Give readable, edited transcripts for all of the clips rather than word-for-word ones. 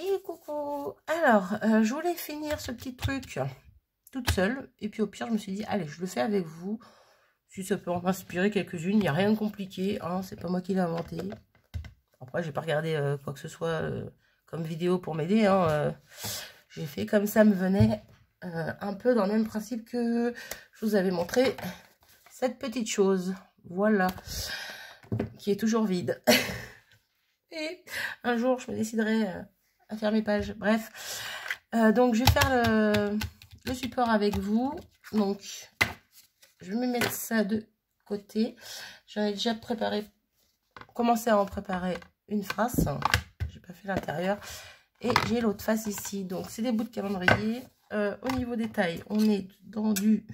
Et coucou. Alors, je voulais finir ce petit truc toute seule. Et puis au pire, je me suis dit, allez, je le fais avec vous. Si ça peut en inspirer quelques-unes, il n'y a rien de compliqué. Hein, c'est pas moi qui l'ai inventé. Après, j'ai pas regardé quoi que ce soit comme vidéo pour m'aider. Hein, j'ai fait comme ça me venait. Un peu dans le même principe que je vous avais montré cette petite chose. Voilà. Qui est toujours vide. Et un jour, je me déciderai à faire mes pages. Bref. Donc, je vais faire le support avec vous. Donc, je vais me mettre ça de côté. J'en ai déjà commencé à en préparer une face. J'ai pas fait l'intérieur. Et j'ai l'autre face ici. Donc, c'est des bouts de calendrier. Au niveau des tailles, on est dans du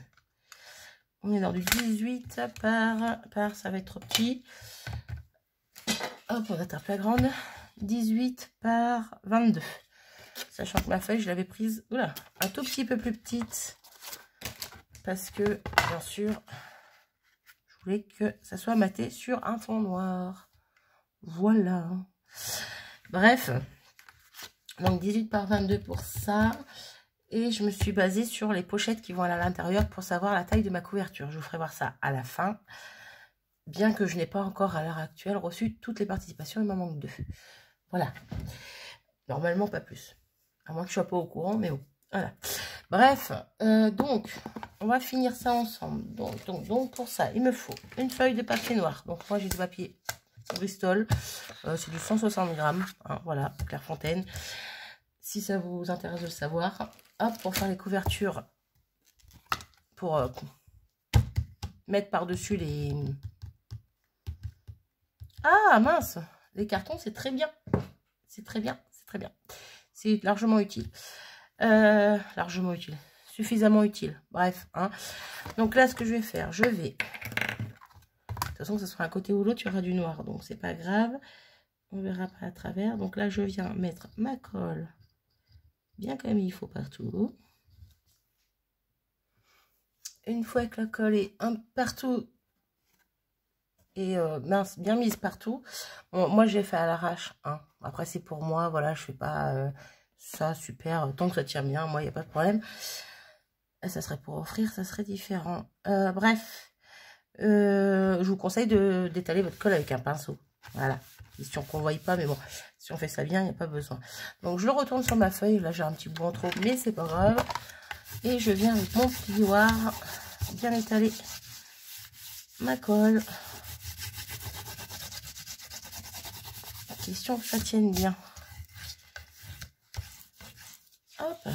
18 par ça va être trop petit. Hop, on attrape la grande. 18 par 22. Sachant que ma feuille, je l'avais prise un tout petit peu plus petite. Parce que, bien sûr, je voulais que ça soit maté sur un fond noir. Voilà. Bref. Donc, 18 par 22 pour ça. Et je me suis basée sur les pochettes qui vont aller à l'intérieur pour savoir la taille de ma couverture. Je vous ferai voir ça à la fin. Bien que je n'ai pas encore à l'heure actuelle reçu toutes les participations, il m'en manque 2. Voilà. Normalement, pas plus. À moins que je ne sois pas au courant, mais bon. Voilà. Bref, donc, on va finir ça ensemble. Donc, pour ça, il me faut une feuille de papier noir. Donc, moi, j'ai du papier Bristol. C'est du 160 grammes. Hein, voilà, Clairefontaine. Si ça vous intéresse de le savoir. Hop, pour faire les couvertures. Pour mettre par-dessus les... Ah, mince! Les cartons, c'est très bien. C'est très bien, c'est très bien. C'est largement utile. Largement utile. Suffisamment utile. Bref. Hein. Donc là, ce que je vais faire, je vais... De toute façon, que ce soit un côté ou l'autre, il y aura du noir. Donc, c'est pas grave. On verra pas à travers. Donc là, je viens mettre ma colle bien comme il faut partout. Une fois que la colle est partout et mince, bien mise partout, bon, moi, j'ai fait à l'arrache. Hein. Après, c'est pour moi. Voilà, je fais pas... ça, super. Tant que ça tient bien, moi, il n'y a pas de problème. Ça serait pour offrir, ça serait différent. Bref, je vous conseille d'étaler votre colle avec un pinceau. Voilà. Question qu'on ne voit pas, mais bon, si on fait ça bien, il n'y a pas besoin. Donc, je le retourne sur ma feuille. Là, j'ai un petit bout en trop, mais c'est pas grave. Et je viens avec mon plioir bien étaler ma colle. Question que ça tienne bien. Hop.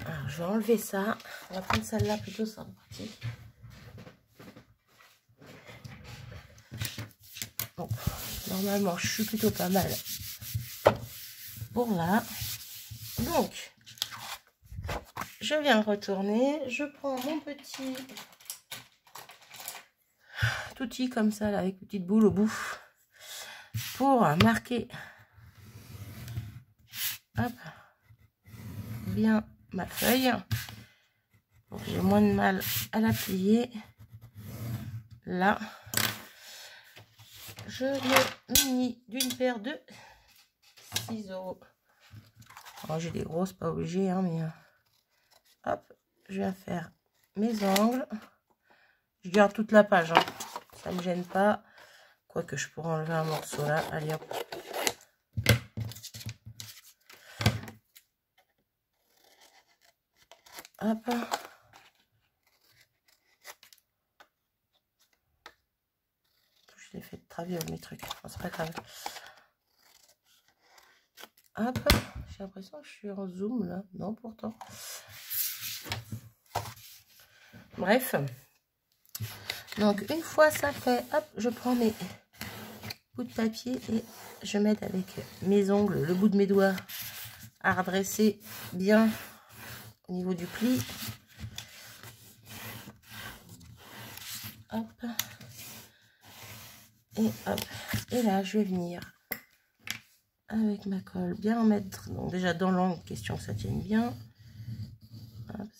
Alors, je vais enlever ça. On va prendre celle-là plutôt, ça pratique. Bon, normalement, je suis plutôt pas mal pour là. Donc, je viens retourner. Je prends mon petit outil comme ça, là, avec une petite boule au bout, pour marquer hop, bien ma feuille. J'ai moins de mal à la plier. Là, je me munis d'une paire de ciseaux. Alors, j'ai des grosses, pas obligé, hein, mais hop, je viens faire mes angles. Je garde toute la page, hein. Ça me gêne pas. Quoique je pourrais enlever un morceau là. Allez hop. Hop. Je l'ai fait de travers mes trucs. Enfin, c'est pas grave. Hop. J'ai l'impression que je suis en zoom là. Non, pourtant. Bref. Donc, une fois ça fait, hop, je prends mes bouts de papier et je m'aide avec mes ongles, le bout de mes doigts, à redresser bien au niveau du pli. Hop. Et hop. Et là, je vais venir avec ma colle bien en mettre. Donc, déjà dans l'angle, question que ça tienne bien.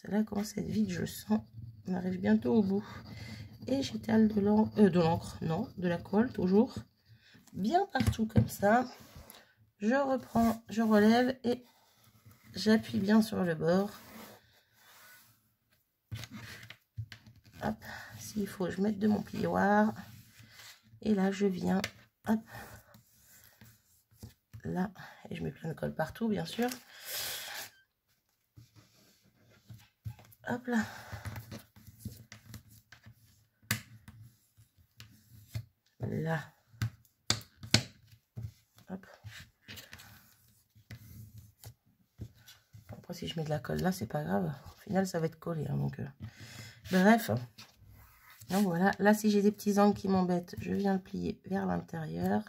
Celle-là commence à être vide, je sens. On arrive bientôt au bout. Et j'étale de l'encre, non, de la colle, toujours. Bien partout comme ça. je reprends, je relève et j'appuie bien sur le bord. Hop, s'il faut, je mets de mon plioir. Et là, je viens, hop, là, et je mets plein de colle partout, bien sûr. Hop là. Là. Hop. Après, si je mets de la colle là, c'est pas grave. Au final, ça va être collé. Hein, donc, bref. Donc voilà. Là, si j'ai des petits angles qui m'embêtent, je viens le plier vers l'intérieur.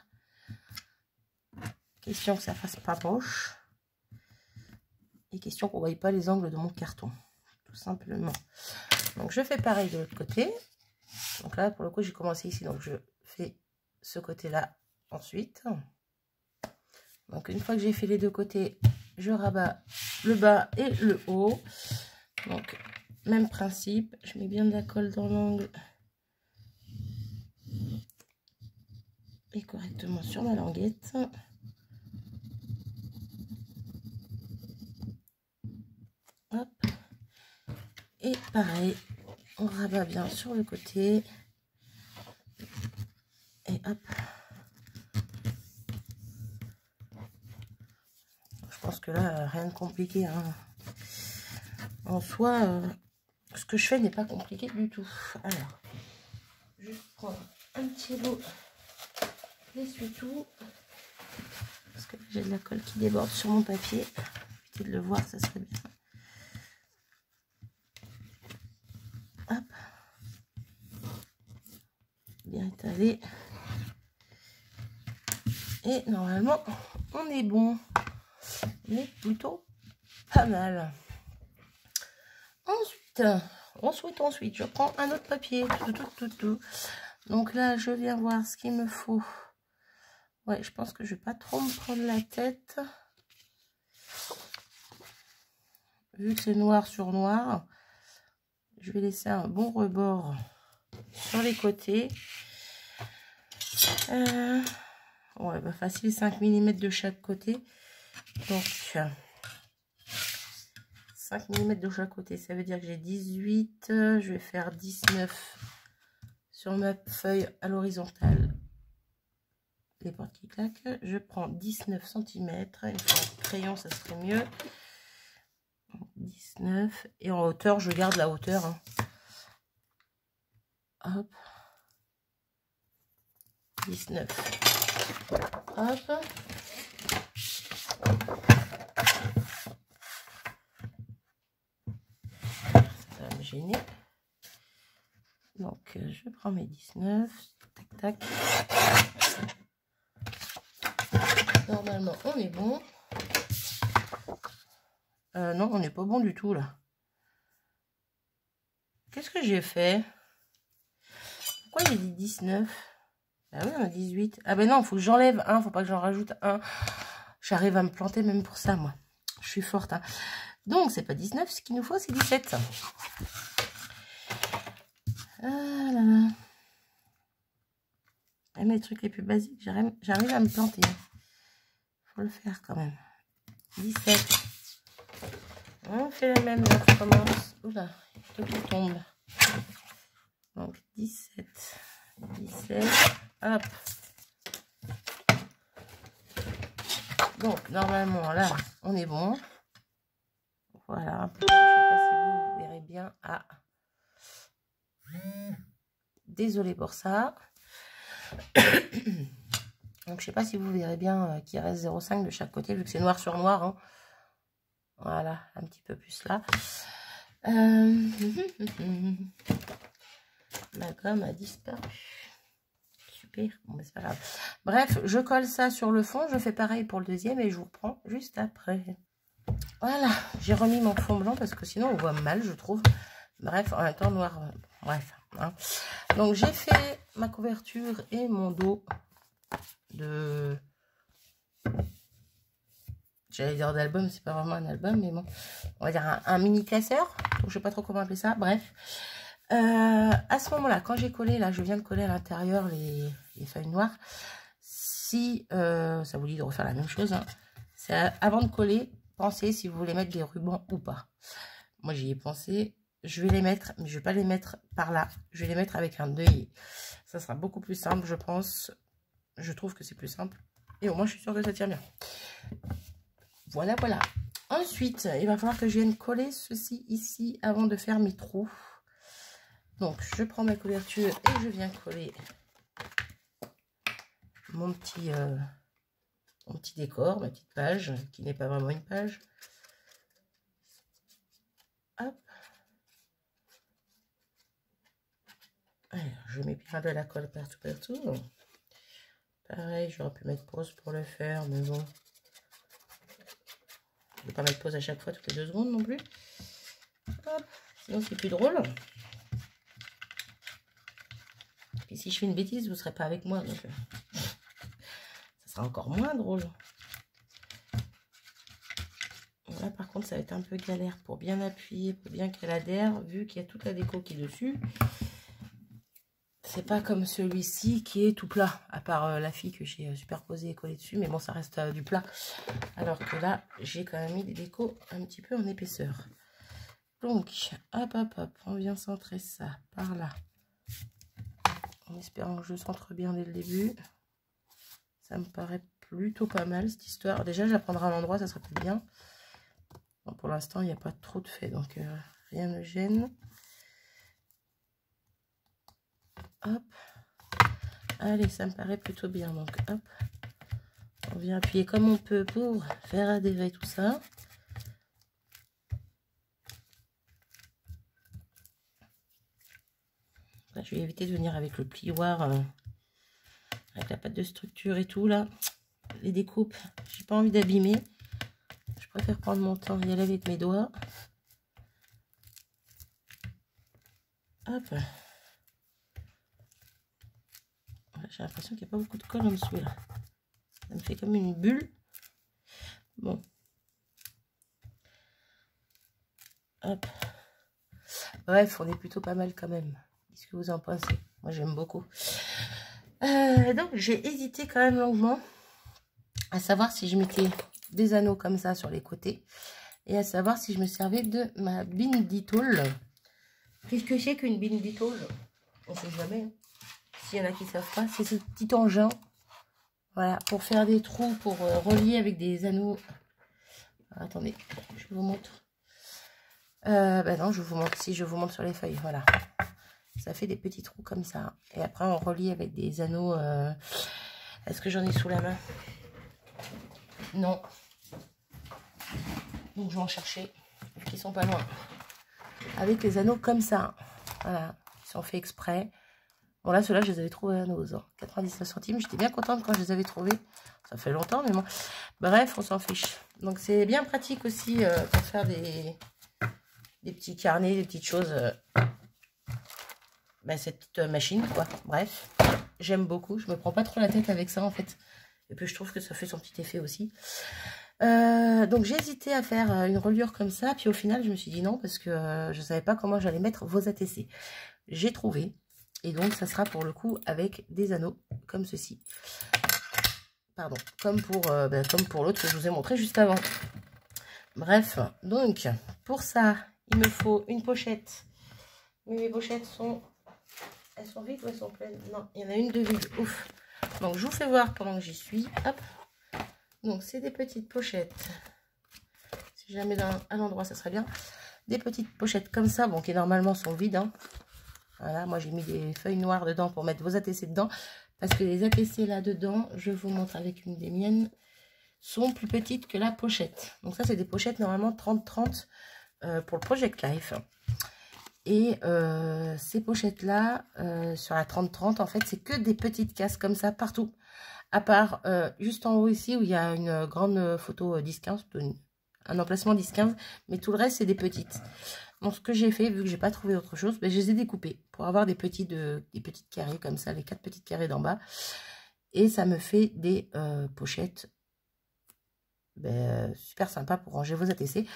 Question que ça fasse pas moche. Et question qu'on ne voie pas les angles de mon carton. Tout simplement. Donc, je fais pareil de l'autre côté. Donc là, pour le coup, j'ai commencé ici. Donc, je fais ce côté-là ensuite. Donc, une fois que j'ai fait les deux côtés, je rabats le bas et le haut. Donc, même principe. Je mets bien de la colle dans l'angle. Et correctement sur ma languette. Hop. Et pareil, on rabat bien sur le côté. Et hop. Je pense que là, rien de compliqué. Hein. En soi, ce que je fais n'est pas compliqué du tout. Alors, je prends un petit lot d'essuie-tout. Parce que j'ai de la colle qui déborde sur mon papier. Éviter de le voir, ça serait bien. Hop. Bien étalé. Et normalement, on est bon. On est plutôt pas mal. Ensuite, je prends un autre papier. Donc là, je viens voir ce qu'il me faut. Ouais, je pense que je vais pas trop me prendre la tête. Vu que c'est noir sur noir, je vais laisser un bon rebord sur les côtés. Ouais, bah facile, 5 mm de chaque côté. Donc, 5 mm de chaque côté, ça veut dire que j'ai 18. Je vais faire 19 sur ma feuille à l'horizontale. Les portes qui claquent. Je prends 19 cm. Une fois crayon, ça serait mieux. 19. Et en hauteur, je garde la hauteur. Hein. Hop. 19. Hop. Ça va me gêner. Donc, je prends mes 19. Tac, tac. Normalement, on est bon. Non, on n'est pas bon du tout, là. Qu'est-ce que j'ai fait? Pourquoi j'ai dit 19? Ah oui, on a 18. Ah ben non, il faut que j'enlève un. Faut pas que j'en rajoute un. J'arrive à me planter même pour ça, moi. Je suis forte. Hein. Donc, c'est pas 19. Ce qu'il nous faut, c'est 17. Ah là là. Même les trucs les plus basiques, j'arrive à me planter. Faut le faire quand même. 17. On fait la même, on recommence. Oula, tout qui tombe. Donc 17. 17. Hop. Donc normalement là, on est bon. Voilà. Je ne sais pas si vous verrez bien. Ah. Désolée pour ça. Donc je sais pas si vous verrez bien qu'il reste 0,5 de chaque côté vu que c'est noir sur noir. Hein. Voilà, un petit peu plus là. La gomme a disparu. Super, bon, c'est pas grave. Bref, je colle ça sur le fond. Je fais pareil pour le deuxième et je vous reprends juste après. Voilà, j'ai remis mon fond blanc parce que sinon on voit mal, je trouve. Bref, en même temps noir. Bref. Hein. Donc j'ai fait ma couverture et mon dos de... J'allais dire d'album, c'est pas vraiment un album, mais bon, on va dire un mini classeur. Donc je sais pas trop comment appeler ça. Bref, à ce moment-là, quand j'ai collé, là, je viens de coller à l'intérieur les feuilles noires. si ça vous dit de refaire la même chose, hein, c'est avant de coller, pensez si vous voulez mettre des rubans ou pas. Moi, j'y ai pensé. Je vais les mettre, mais je vais pas les mettre par là. Je vais les mettre avec un deuil. Ça sera beaucoup plus simple, je pense. Je trouve que c'est plus simple. Et au moins, je suis sûre que ça tient bien. Voilà, voilà. Ensuite, il va falloir que je vienne coller ceci ici avant de faire mes trous. Donc, je prends ma couverture et je viens coller mon petit décor, ma petite page, qui n'est pas vraiment une page. Hop. Alors, je mets bien de la colle partout, partout. Pareil, j'aurais pu mettre pause pour le faire, mais bon. Je ne vais pas mettre pause à chaque fois, toutes les 2 secondes non plus. Hop. Sinon, c'est plus drôle. Et si je fais une bêtise, vous ne serez pas avec moi, donc ça sera encore moins drôle. Là, par contre, ça va être un peu galère pour bien appuyer, pour bien qu'elle adhère, vu qu'il y a toute la déco qui est dessus. C'est pas comme celui-ci qui est tout plat, à part la fille que j'ai superposée et collée dessus, mais bon, ça reste du plat. Alors que là, j'ai quand même mis des décos un petit peu en épaisseur. Donc, hop, hop, hop, on vient centrer ça par là. En espérant que je centre bien dès le début. Ça me paraît plutôt pas mal, cette histoire. Déjà, je la prendrai à l'endroit, ça sera plus bien. Bon, pour l'instant, il n'y a pas trop de fait, donc rien ne gêne. Hop. Allez, ça me paraît plutôt bien. Donc, hop. On vient appuyer comme on peut pour faire adhérer tout ça. Là, je vais éviter de venir avec le plioir, avec la pâte de structure et tout, là. Les découpes, j'ai pas envie d'abîmer. Je préfère prendre mon temps et y aller avec mes doigts. Hop. J'ai l'impression qu'il n'y a pas beaucoup de colle en dessous là. Ça me fait comme une bulle. Bon. Hop. Bref, on est plutôt pas mal quand même. Qu'est-ce que vous en pensez? Moi, j'aime beaucoup. Donc, j'ai hésité quand même longuement à savoir si je mettais des anneaux comme ça sur les côtés et à savoir si je me servais de ma Bindi Tool. Qu'est-ce que c'est qu'une Bindi Tool? On ne sait jamais. Hein. S'il y en a qui ne savent pas, c'est ce petit engin. Voilà, pour faire des trous, pour relier avec des anneaux. Alors, attendez, je vous montre. Ben non, je vous montre. Si, je vous montre sur les feuilles. Voilà. Ça fait des petits trous comme ça. Et après, on relie avec des anneaux. Est-ce que j'en ai sous la main? Non. Donc, je vais en chercher. Vu qu'ils sont pas loin. Avec les anneaux comme ça. Voilà. Ils sont faits exprès. Bon, là, ceux-là, je les avais trouvés à nos 99 centimes. J'étais bien contente quand je les avais trouvés. Ça fait longtemps, mais bon. Bref, on s'en fiche. Donc, c'est bien pratique aussi pour faire des petits carnets, des petites choses. Ben, cette machine, quoi. Bref, j'aime beaucoup. Je me prends pas trop la tête avec ça, en fait. Et puis, je trouve que ça fait son petit effet aussi. Donc, j'ai hésité à faire une reliure comme ça. Puis, au final, je me suis dit non, parce que je savais pas comment j'allais mettre vos ATC. J'ai trouvé. Et donc, ça sera pour le coup avec des anneaux comme ceci. Pardon, comme pour l'autre que je vous ai montré juste avant. Bref, donc, pour ça, il me faut une pochette. Mais mes pochettes sont... Elles sont vides ou elles sont pleines? Non, il y en a une de vide. Ouf. Donc, je vous fais voir pendant que j'y suis. Hop. Donc, c'est des petites pochettes. Si jamais à l'endroit, ça serait bien. Des petites pochettes comme ça, bon, qui normalement sont vides, hein. Voilà, moi j'ai mis des feuilles noires dedans pour mettre vos ATC dedans. Parce que les ATC là-dedans, je vous montre avec une des miennes, sont plus petites que la pochette. Donc ça, c'est des pochettes normalement 30-30 pour le Project Life. Et ces pochettes-là, sur la 30-30, en fait, c'est que des petites cases comme ça partout. À part juste en haut ici, où il y a une grande photo 10-15, un emplacement 10-15. Mais tout le reste, c'est des petites. Donc, ce que j'ai fait, vu que j'ai pas trouvé autre chose, ben, je les ai découpées pour avoir des petites carrés comme ça, les 4 petites carrés d'en bas. Et ça me fait des pochettes super sympa pour ranger vos ATC.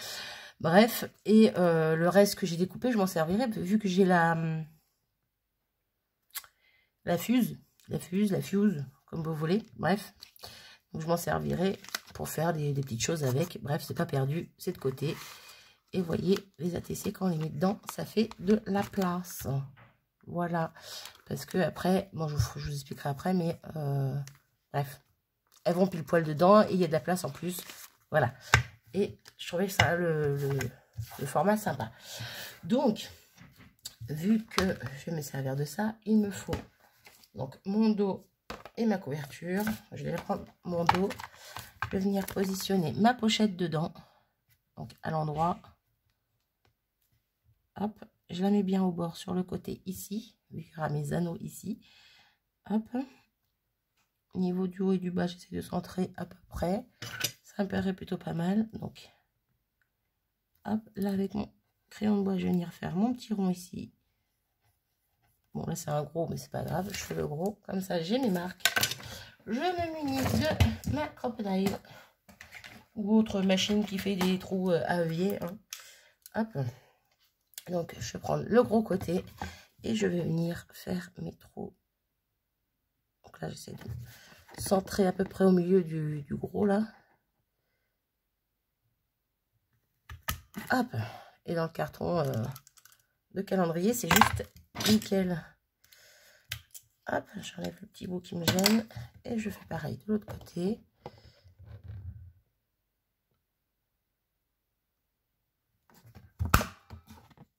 Bref, et le reste que j'ai découpé, je m'en servirai, vu que j'ai la fuse, comme vous voulez. Bref, donc je m'en servirai pour faire des petites choses avec. Bref, c'est pas perdu, c'est de côté. Et vous voyez, les ATC, quand on les met dedans, ça fait de la place. Voilà. Parce que après, bon, je vous expliquerai après, mais bref, elles vont pile poil dedans et il y a de la place en plus. Voilà. Et je trouvais ça le format sympa. Donc, vu que je vais me servir de ça, il me faut donc mon dos et ma couverture. Je vais prendre mon dos. Je vais venir positionner ma pochette dedans. Donc, à l'endroit. Hop. Je la mets bien au bord sur le côté ici. Vu qu'il y aura mes anneaux ici. Hop. Au niveau du haut et du bas, j'essaie de centrer à peu près. Ça me paraît plutôt pas mal. Donc, hop, là avec mon crayon de bois, je vais venir faire mon petit rond ici. Bon, là c'est un gros, mais c'est pas grave. Je fais le gros. Comme ça, j'ai mes marques. Je me munis de ma Crocodile. Ou autre machine qui fait des trous à œillet. Hein. Hop. Donc, je vais prendre le gros côté. Et je vais venir faire mes trous. Donc là, j'essaie de centrer à peu près au milieu du gros là. Hop. Et dans le carton de calendrier, c'est juste nickel. Hop, j'enlève le petit bout qui me gêne. Et je fais pareil de l'autre côté.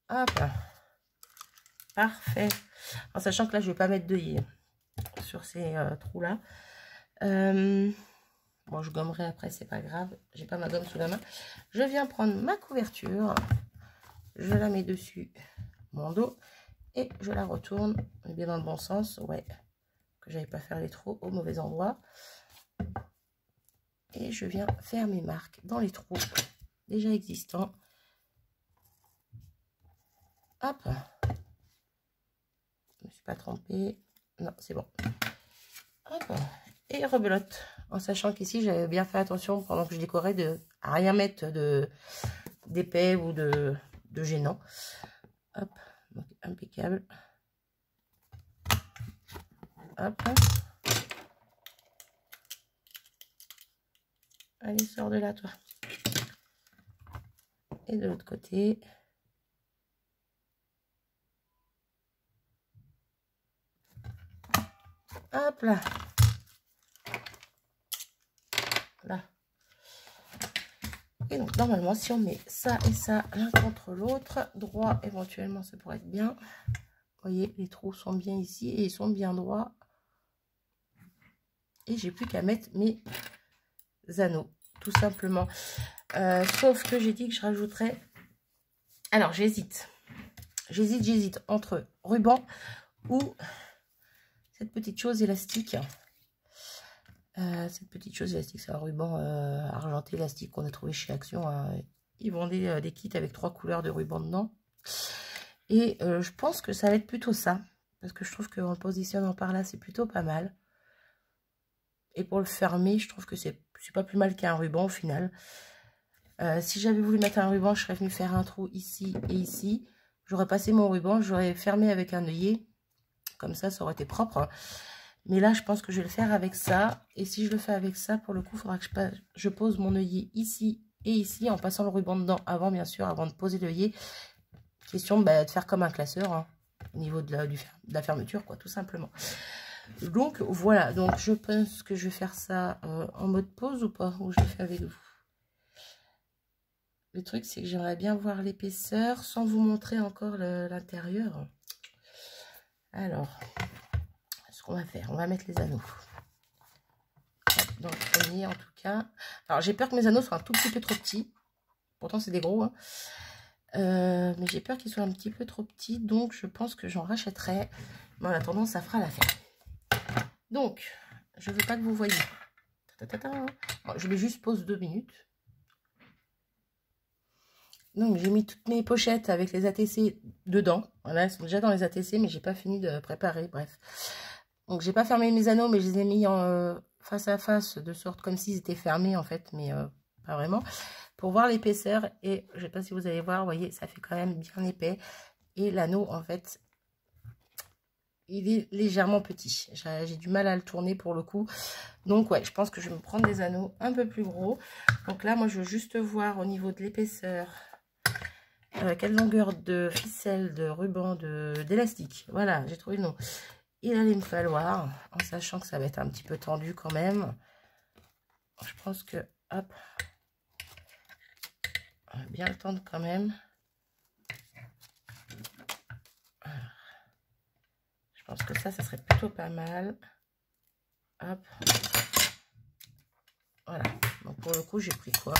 Hop. Parfait. En sachant que là, je ne vais pas mettre d'œillet sur ces trous-là. Bon, je gommerai après, c'est pas grave. J'ai pas ma gomme sous la main. Je viens prendre ma couverture. Je la mets dessus mon dos. Et je la retourne bien dans le bon sens. Ouais. Que j'aille pas faire les trous au mauvais endroit. Et je viens faire mes marques dans les trous déjà existants. Hop. Je me suis pas trompée. Non, c'est bon. Hop. Et rebelote. En sachant qu'ici, j'avais bien fait attention pendant que je décorais de à rien mettre d'épais ou de gênant. Hop. Donc, impeccable. Hop. Allez, sors de là, toi. Et de l'autre côté. Hop là. Là. Et donc, normalement, si on met ça et ça l'un contre l'autre, droit, éventuellement, ça pourrait être bien. Vous voyez, les trous sont bien ici et ils sont bien droits. Et j'ai plus qu'à mettre mes anneaux, tout simplement. Sauf que j'ai dit que je rajouterais... Alors, j'hésite entre ruban ou cette petite chose élastique. Cette petite chose élastique, c'est un ruban argenté élastique qu'on a trouvé chez Action. Hein. Ils vendaient des kits avec 3 couleurs de ruban dedans. Et je pense que ça va être plutôt ça. Parce que je trouve qu'en le positionnant par là, c'est plutôt pas mal. Et pour le fermer, je trouve que c'est pas plus mal qu'un ruban au final. Si j'avais voulu mettre un ruban, je serais venue faire un trou ici et ici. J'aurais passé mon ruban, j'aurais fermé avec un œillet. Comme ça, ça aurait été propre. Mais là, je pense que je vais le faire avec ça. Et si je le fais avec ça, pour le coup, il faudra que je pose mon œillet ici et ici, en passant le ruban dedans avant, bien sûr, avant de poser l'œillet. Question de faire comme un classeur, hein, au niveau de la fermeture, quoi, tout simplement. Donc, voilà. Donc, je pense que je vais faire ça en mode pause ou pas, ou je le fais avec vous. Le truc, c'est que j'aimerais bien voir l'épaisseur sans vous montrer encore l'intérieur. Alors... ce qu'on va faire, on va mettre les anneaux dans le premier en tout cas. Alors j'ai peur que mes anneaux soient un tout petit peu trop petits, pourtant c'est des gros hein. Mais j'ai peur qu'ils soient un petit peu trop petits, donc je pense que j'en rachèterai, mais en attendant ça fera l'affaire. Donc je veux pas que vous voyez, je vais juste pause 2 minutes. Donc j'ai mis toutes mes pochettes avec les ATC dedans, voilà, elles sont déjà dans les ATC mais j'ai pas fini de préparer, bref. Donc, j'ai pas fermé mes anneaux, mais je les ai mis en face à face, de sorte comme s'ils étaient fermés, en fait, mais pas vraiment. Pour voir l'épaisseur, et je sais pas si vous allez voir, vous voyez, ça fait quand même bien épais. Et l'anneau, en fait, il est légèrement petit. J'ai du mal à le tourner pour le coup. Donc ouais, je pense que je vais me prendre des anneaux un peu plus gros. Donc là, moi, je veux juste voir au niveau de l'épaisseur, quelle longueur de ficelle, de ruban, d'élastique. Voilà, j'ai trouvé le nom. Il allait me falloir, en sachant que ça va être un petit peu tendu quand même. Je pense que, hop, on va bien le tendre quand même. Je pense que ça serait plutôt pas mal. Hop. Voilà. Donc pour le coup, j'ai pris quoi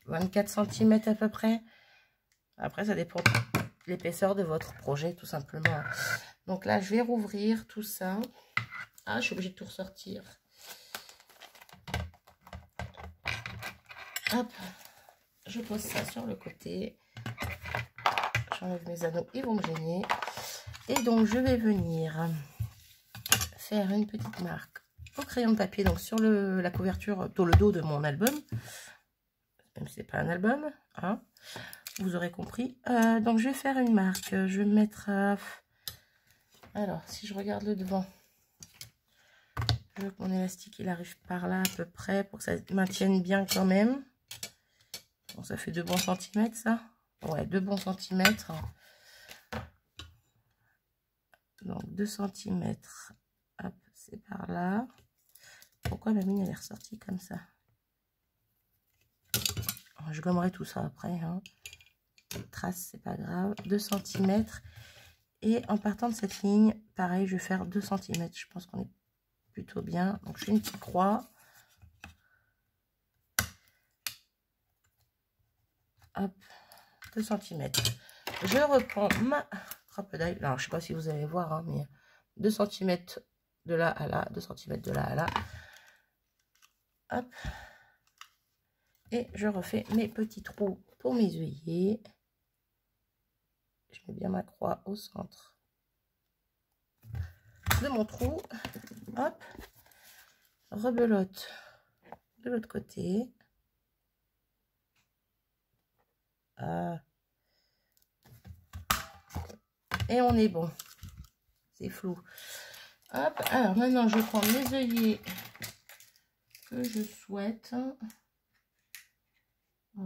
24 cm à peu près. Après, ça dépend de l'épaisseur de votre projet, tout simplement. Donc là, je vais rouvrir tout ça. Ah, je suis obligée de tout ressortir. Hop. Je pose ça sur le côté. J'enlève mes anneaux, ils vont me gêner. Et donc, je vais venir faire une petite marque au crayon de papier, donc sur la couverture, dans le dos de mon album. Même si c'est pas un album, hein, vous aurez compris. Donc, je vais faire une marque. Je vais mettre... alors, si je regarde le devant, je veux que mon élastique, il arrive par là à peu près, pour que ça maintienne bien quand même. Bon, ça fait 2 bons centimètres, ça. Ouais, 2 bons centimètres. Donc 2 cm. Hop, c'est par là. Pourquoi ma mine elle est ressortie comme ça? Je gommerai tout ça après. Hein. Trace, c'est pas grave. 2 cm. Et en partant de cette ligne, pareil, je vais faire 2 cm. Je pense qu'on est plutôt bien. Donc je fais une petite croix. Hop, 2 cm. Je reprends ma crocodile. Alors, je sais pas si vous allez voir, hein, mais 2 cm de là à là, 2 cm de là à là. Hop. Et je refais mes petits trous pour mes œillets. Je mets bien ma croix au centre de mon trou. Hop. Rebelote de l'autre côté. Et on est bon. C'est flou. Hop. Alors maintenant, je prends mes œillets que je souhaite. Je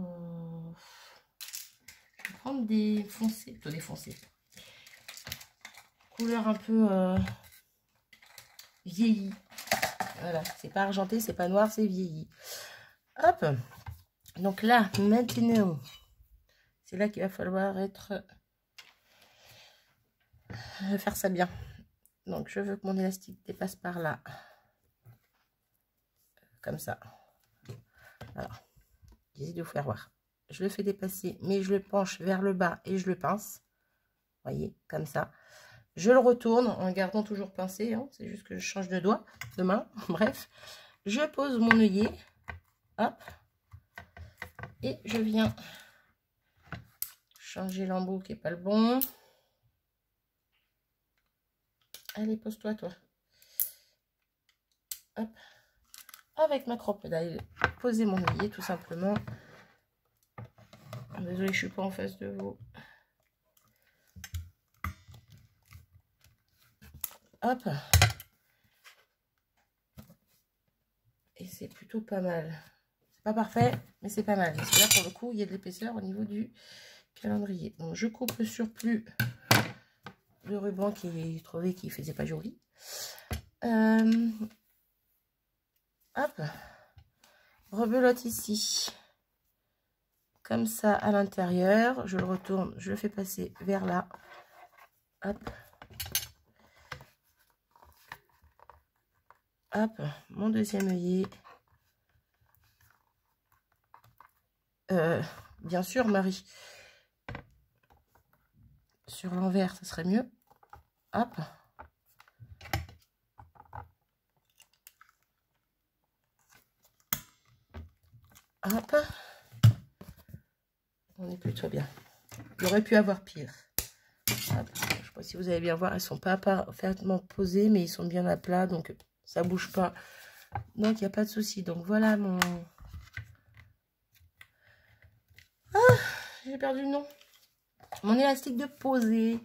vais prendre des foncés, plutôt des foncés. Couleur un peu vieillie. Voilà, c'est pas argenté, c'est pas noir, c'est vieilli. Hop. Donc là, maintenant, c'est là qu'il va falloir être... faire ça bien. Donc, je veux que mon élastique dépasse par là. Comme ça. Voilà. J'essaie de vous faire voir. Je le fais dépasser, mais je le penche vers le bas et je le pince. Vous voyez, comme ça. Je le retourne en gardant toujours pincé. Hein. C'est juste que je change de doigt, de main. Bref. Je pose mon œillet. Hop. Et je viens changer l'embout qui n'est pas le bon. Allez, pose-toi, toi. Hop. Avec ma crocodile, poser mon œillet tout simplement. Désolée, je suis pas en face de vous. Hop. Et c'est plutôt pas mal. C'est pas parfait, mais c'est pas mal. Parce que là, pour le coup, il y a de l'épaisseur au niveau du calendrier. Donc, je coupe le surplus de ruban qui est trouvé qui faisait pas joli. Hop. Rebelote ici. Comme ça à l'intérieur. Je le retourne, je le fais passer vers là. Hop. Hop. Mon deuxième œillet. Bien sûr, Marie. Sur l'envers, ça serait mieux. Hop. Hop. On est plutôt bien. Il aurait pu avoir pire. Hop. Je ne sais pas si vous allez bien voir, elles sont pas parfaitement posées, mais ils sont bien à plat, donc ça bouge pas. Donc il n'y a pas de souci. Donc voilà mon... Ah, j'ai perdu le nom. mon élastique de poser.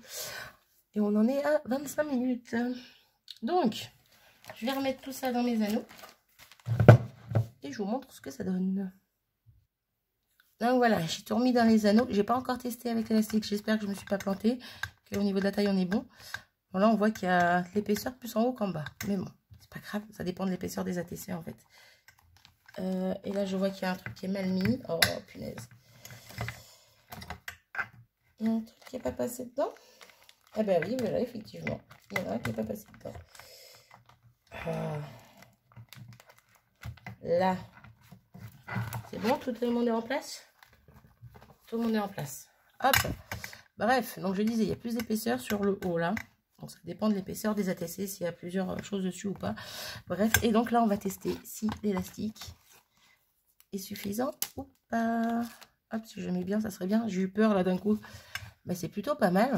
Et on en est à 25 minutes. Donc, je vais remettre tout ça dans mes anneaux. Et je vous montre ce que ça donne. Donc voilà, j'ai tout remis dans les anneaux. J'ai pas encore testé avec l'élastique. J'espère que je me suis pas plantée. Qu'au niveau de la taille, on est bon. Bon, là, on voit qu'il y a l'épaisseur plus en haut qu'en bas. Mais bon, c'est pas grave. Ça dépend de l'épaisseur des ATC, en fait. Et là, je vois qu'il y a un truc qui est mal mis. Oh, punaise. Il y a un truc qui n'est pas passé dedans. Ah ben oui, voilà, effectivement. Il y en a un qui n'est pas passé dedans. Là. C'est bon, tout le monde est en place? Tout le monde est en place. Hop. Bref, donc je disais, il y a plus d'épaisseur sur le haut, là. Donc ça dépend de l'épaisseur des ATC, s'il y a plusieurs choses dessus ou pas. Bref, et donc là, on va tester si l'élastique est suffisant ou pas. Hop, si je mets bien, ça serait bien. J'ai eu peur, là, d'un coup. Mais c'est plutôt pas mal.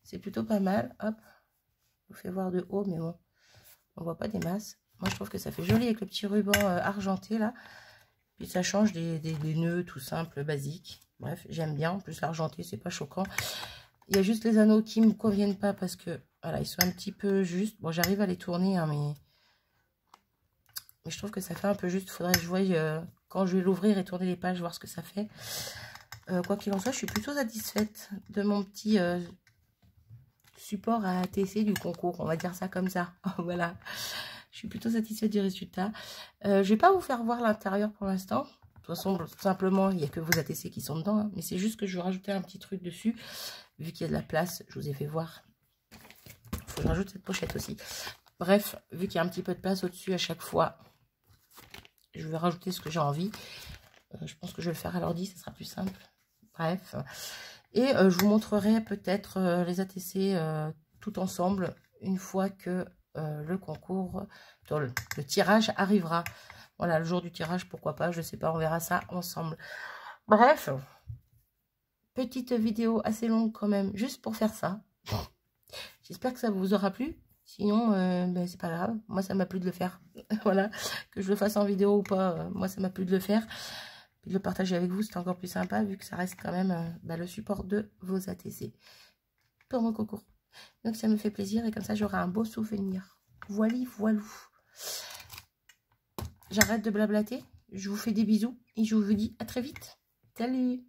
C'est plutôt pas mal. Hop. Je vous fais voir de haut, mais bon. On voit pas des masses. Moi, je trouve que ça fait joli avec le petit ruban argenté, là. Puis ça change des nœuds tout simples, basiques. Bref, j'aime bien. En plus, l'argenté, c'est pas choquant. Il y a juste les anneaux qui me conviennent pas parce que, voilà, ils sont un petit peu justes. Bon, j'arrive à les tourner, hein, mais je trouve que ça fait un peu juste. Il faudrait que je voie, quand je vais l'ouvrir et tourner les pages, voir ce que ça fait. Quoi qu'il en soit, je suis plutôt satisfaite de mon petit support à ATC du concours. On va dire ça comme ça. Voilà. Je suis plutôt satisfaite du résultat. Je vais pas vous faire voir l'intérieur pour l'instant. De toute façon, tout simplement, il n'y a que vos ATC qui sont dedans. Hein. Mais c'est juste que je vais rajouter un petit truc dessus. Vu qu'il y a de la place, je vous ai fait voir. Il faut que je rajoute cette pochette aussi. Bref, vu qu'il y a un petit peu de place au-dessus à chaque fois, je vais rajouter ce que j'ai envie. Je pense que je vais le faire à l'ordi, ça sera plus simple. Bref. Et je vous montrerai peut-être les ATC tout ensemble une fois que le concours, le tirage arrivera. Voilà, le jour du tirage, pourquoi pas, je sais pas, on verra ça ensemble. Bref, petite vidéo assez longue quand même, juste pour faire ça. J'espère que ça vous aura plu. Sinon, ben, c'est pas grave. Moi, ça m'a plu de le faire. Voilà, que je le fasse en vidéo ou pas, moi, ça m'a plu de le faire. Puis de le partager avec vous, c'est encore plus sympa, vu que ça reste quand même ben, le support de vos ATC pour mon concours. Donc, ça me fait plaisir et comme ça, j'aurai un beau souvenir. Voilà, voilou. J'arrête de blablater. Je vous fais des bisous et je vous dis à très vite. Salut!